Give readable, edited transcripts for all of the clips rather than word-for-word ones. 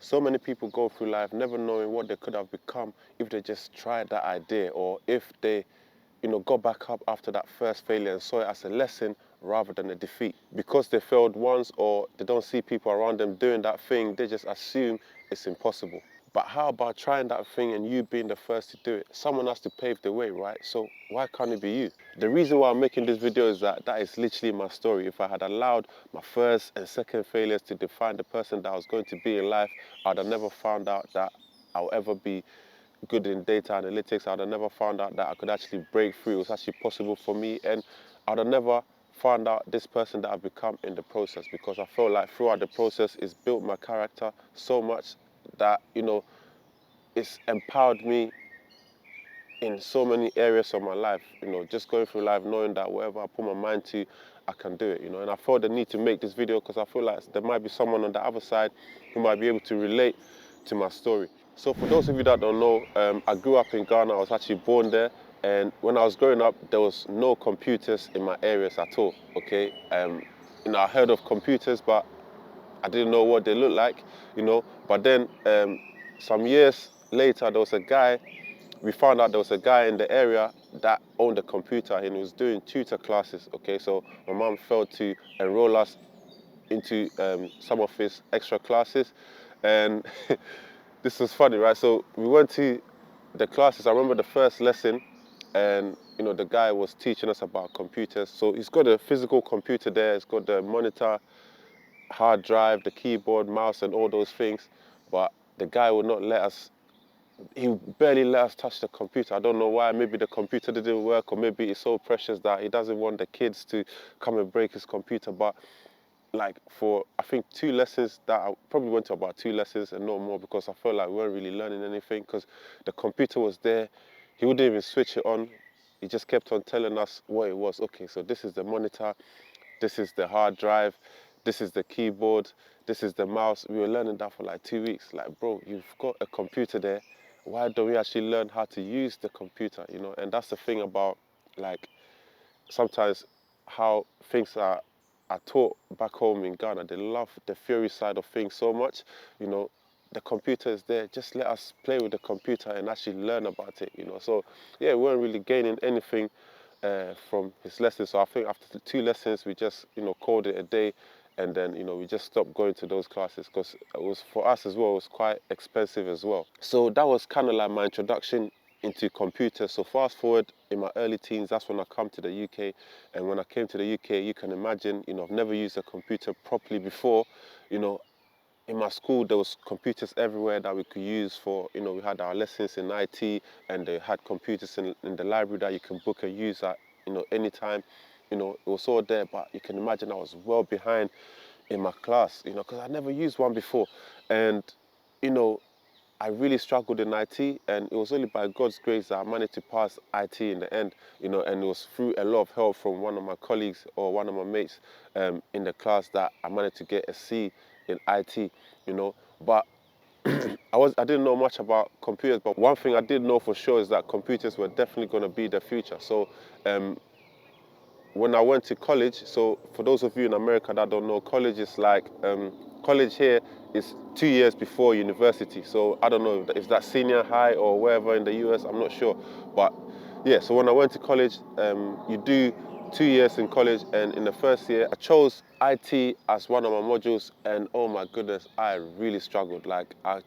So many people go through life never knowing what they could have become if they just tried that idea, or if they, got back up after that first failure and saw it as a lesson rather than a defeat. Because they failed once or they don't see people around them doing that thing, they just assume it's impossible. But how about trying that thing and you being the first to do it? Someone has to pave the way, right? So why can't it be you? The reason why I'm making this video is that is literally my story. If I had allowed my first and second failures to define the person that I was going to be in life, I'd have never found out that I'll ever be good in data analytics. I'd have never found out that I could actually break through. It was actually possible for me, and I'd have never found out this person that I've become in the process, because I felt like throughout the process it's built my character so much that, it's empowered me in so many areas of my life, just going through life knowing that whatever I put my mind to, I can do it, and I felt the need to make this video because I feel like there might be someone on the other side who might be able to relate to my story. So for those of you that don't know, I grew up in Ghana. I was actually born there, and when I was growing up, there was no computers in my areas at all, okay? I heard of computers, but I didn't know what they looked like, but then some years later, we found out there was a guy in the area that owned a computer and he was doing tutor classes, okay? So my mom felt to enroll us into some of his extra classes, and this was funny, right? So we went to the classes. I remember the first lesson, and the guy was teaching us about computers. So he's got a physical computer there. It's got the monitor, hard drive, the keyboard, mouse, and all those things. But the guy would not let us, he barely let us touch the computer. I don't know why. Maybe the computer didn't work, or maybe it's so precious that he doesn't want the kids to come and break his computer. But like for, I think 2 lessons, that I probably went to about 2 lessons and no more, because I felt like we weren't really learning anything because the computer was there. He wouldn't even switch it on. He just kept on telling us what it was. Okay, so this is the monitor, this is the hard drive, this is the keyboard, this is the mouse. We were learning that for like 2 weeks. Like, bro, you've got a computer there. Why don't we actually learn how to use the computer, And that's the thing about, like, sometimes how things are taught back home in Ghana. They love the theory side of things so much, you know. The computer is there. Just let us play with the computer and actually learn about it, So, yeah, we weren't really gaining anything from his lessons. So I think after the 2 lessons, we just, called it a day. And then, we just stopped going to those classes because it was, for us as well, it was quite expensive as well. So that was kind of like my introduction into computers. So fast forward in my early teens, that's when I come to the UK. And when I came to the UK, you can imagine, I've never used a computer properly before. You know, in my school, there was computers everywhere that we could use for, we had our lessons in IT, and they had computers in the library that you can book and use at, anytime. It was all there, but you can imagine I was well behind in my class, because I never used one before. And, you know, I really struggled in IT, and it was only by God's grace that I managed to pass IT in the end, and it was through a lot of help from one of my colleagues or one of my mates in the class that I managed to get a C in IT. But I didn't know much about computers, but one thing I did know for sure is that computers were definitely going to be the future. So um, when I went to college, so for those of you in America that don't know, college is like, college here is 2 years before university. So I don't know if that's senior high or wherever in the US, I'm not sure. But yeah, so when I went to college, you do 2 years in college, and in the first year, I chose IT as one of my modules, and oh my goodness, I really struggled. Like, I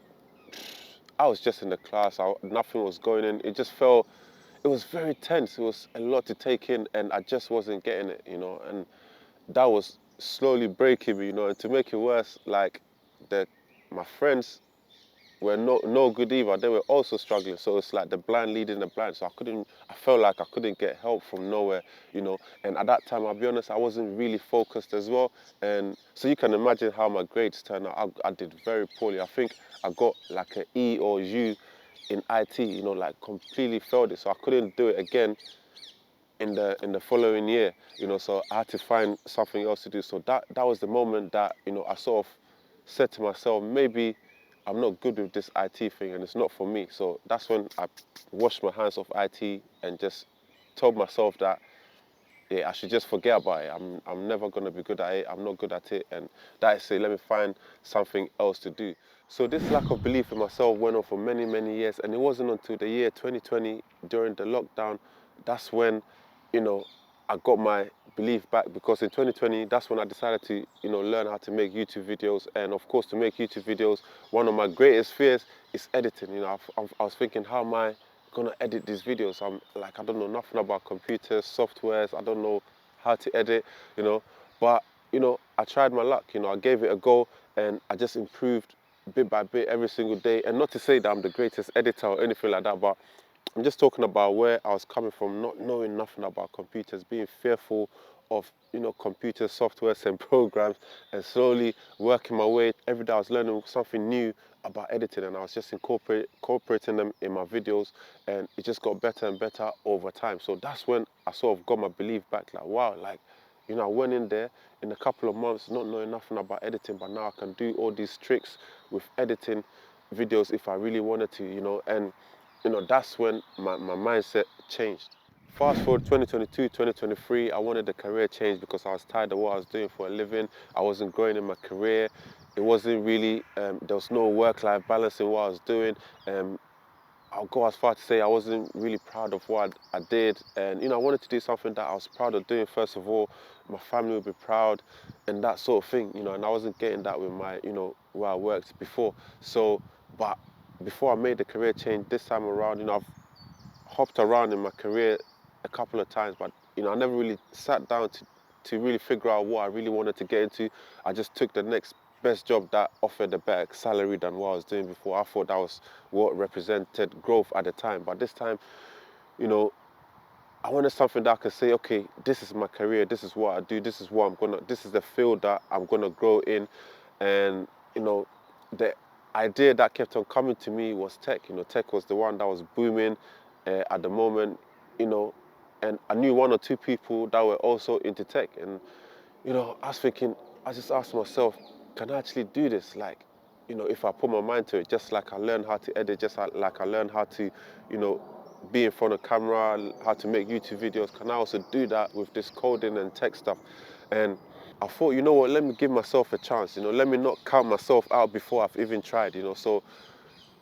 was just in the class, nothing was going in. It was very tense. It was a lot to take in, and I just wasn't getting it, and that was slowly breaking me, and to make it worse, like, the my friends were no good either. They were also struggling. So it's like the blind leading the blind. So I felt like I couldn't get help from nowhere. And at that time, I'll be honest, I wasn't really focused as well. And so you can imagine how my grades turned out. I did very poorly. I think I got like an E or U in IT, like completely failed it. So I couldn't do it again in the following year, so I had to find something else to do. So that was the moment that, I sort of said to myself, maybe I'm not good with this IT thing and it's not for me. So that's when I washed my hands off IT and just told myself that, yeah, I should just forget about it. I'm never gonna be good at it. I'm not good at it, and that is it. Let me find something else to do. So this lack of belief in myself went on for many, many years, and it wasn't until the year 2020, during the lockdown, that's when, you know, I got my belief back, because in 2020, that's when I decided to, learn how to make YouTube videos. And of course, to make YouTube videos, one of my greatest fears is editing. I was thinking, how am I gonna edit these videos? I'm like, I don't know nothing about computers, softwares. I don't know how to edit, but I tried my luck. I gave it a go, and I just improved bit by bit every single day. And not to say that I'm the greatest editor or anything like that, but I'm just talking about where I was coming from, not knowing nothing about computers, being fearful of, computer softwares and programs, and slowly working my way. Every day I was learning something new about editing, and I was just incorporating them in my videos, and it just got better and better over time. So that's when I sort of got my belief back, like, wow, like, I went in there in a couple of months not knowing nothing about editing, but now I can do all these tricks with editing videos if I really wanted to, and that's when my mindset changed. Fast forward 2022, 2023, I wanted a career change because I was tired of what I was doing for a living. I wasn't growing in my career. It wasn't really, there was no work-life balance in what I was doing. I'll go as far to say I wasn't really proud of what I did. And, I wanted to do something that I was proud of doing, first of all. My family would be proud and that sort of thing, and I wasn't getting that with my, where I worked before. So, but before I made the career change this time around, I've hopped around in my career a couple of times, but I never really sat down to really figure out what I really wanted to get into. I just took the next best job that offered a better salary than what I was doing before. I thought that was what represented growth at the time. But this time, you know, I wanted something that I could say, okay, this is my career, this is what I do, this is the field that I'm gonna grow in. And, the idea that kept on coming to me was tech. Tech was the one that was booming at the moment, you know, and I knew one or two people that were also into tech. And, I was thinking, I just asked myself, can I actually do this? Like, if I put my mind to it, just like I learned how to edit, just like I learned how to, you know, be in front of camera, how to make YouTube videos, can I also do that with this coding and tech stuff? And I thought, you know what, let me give myself a chance, let me not count myself out before I've even tried, So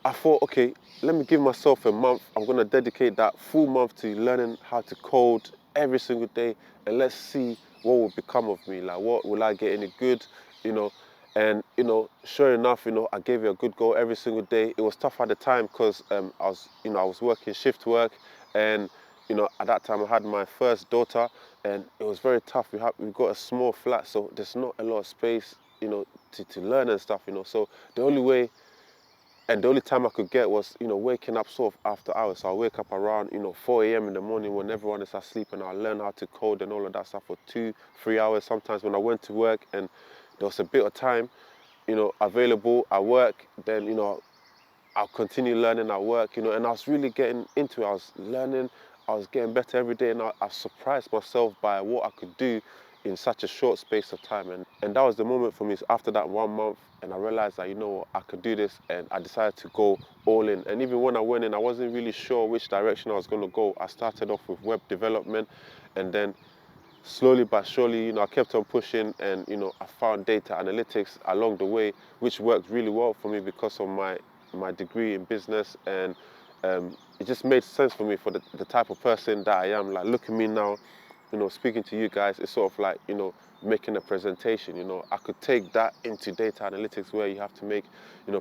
I thought, okay, let me give myself a month. I'm going to dedicate that full month to learning how to code every single day, and let's see what will become of me. Like, what will I get any good, you know? And, sure enough, I gave it a good go every single day. It was tough at the time because I was working shift work, and, at that time I had my first daughter, and it was very tough. We got a small flat, so there's not a lot of space, to learn and stuff, So the only way and the only time I could get was, waking up sort of after hours. So I wake up around, 4 a.m. in the morning when everyone is asleep, and I learn how to code and all of that stuff for 2-3 hours. Sometimes when I went to work and there was a bit of time, available at work, then, I'll continue learning at work, and I was really getting into it. I was learning, I was getting better every day, and I surprised myself by what I could do in such a short space of time. And that was the moment for me. So after that 1 month, and I realized that, I could do this, and I decided to go all in. And even when I went in, I wasn't really sure which direction I was going to go. I started off with web development, and then slowly but surely, I kept on pushing, and, I found data analytics along the way, which worked really well for me because of my degree in business. And it just made sense for me for the type of person that I am. Like, look at me now, speaking to you guys. It's sort of like, making a presentation. I could take that into data analytics, where you have to make,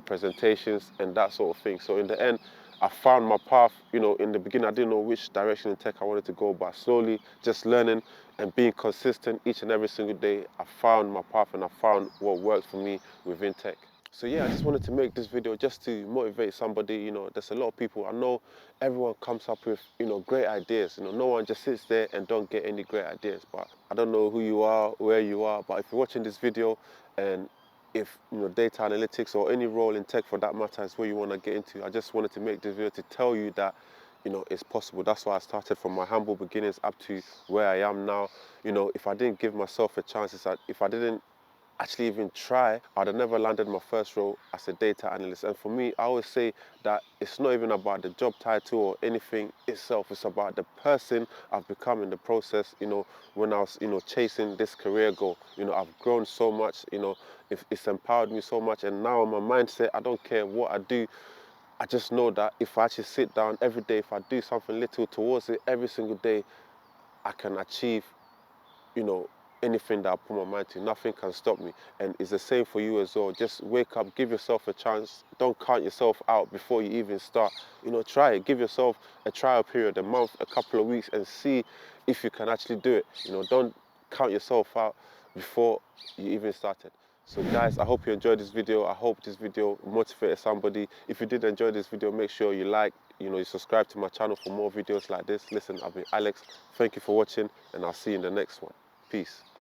presentations and that sort of thing. So in the end, I found my path. In the beginning, I didn't know which direction in tech I wanted to go, but slowly, just learning and being consistent each and every single day, I found my path, and I found what works for me within tech. So yeah, I just wanted to make this video just to motivate somebody. There's a lot of people, I know everyone comes up with, great ideas. No one just sits there and don't get any great ideas. But I don't know who you are, where you are, but if you're watching this video, and if, data analytics or any role in tech for that matter is where you want to get into, I just wanted to make this video to tell you that, it's possible. That's why I started from my humble beginnings up to where I am now. If I didn't give myself a chance, if I didn't actually even try, I'd have never landed my first role as a data analyst. And for me, I always say that it's not even about the job title or anything itself. It's about the person I've become in the process, when I was, chasing this career goal. I've grown so much, it's empowered me so much. And now my mindset, I don't care what I do. I just know that if I actually sit down every day, if I do something little towards it every single day, I can achieve, you know, anything that I put my mind to. Nothing can stop me. And it's the same for you as well. Just wake up, give yourself a chance. Don't count yourself out before you even start. You know, try it. Give yourself a trial period, a month, a couple of weeks, and see if you can actually do it. You know, don't count yourself out before you even started. So guys, I hope you enjoyed this video. I hope this video motivated somebody. If you did enjoy this video, make sure you like, you subscribe to my channel for more videos like this. Listen, I've been Alex. Thank you for watching, and I'll see you in the next one. Peace.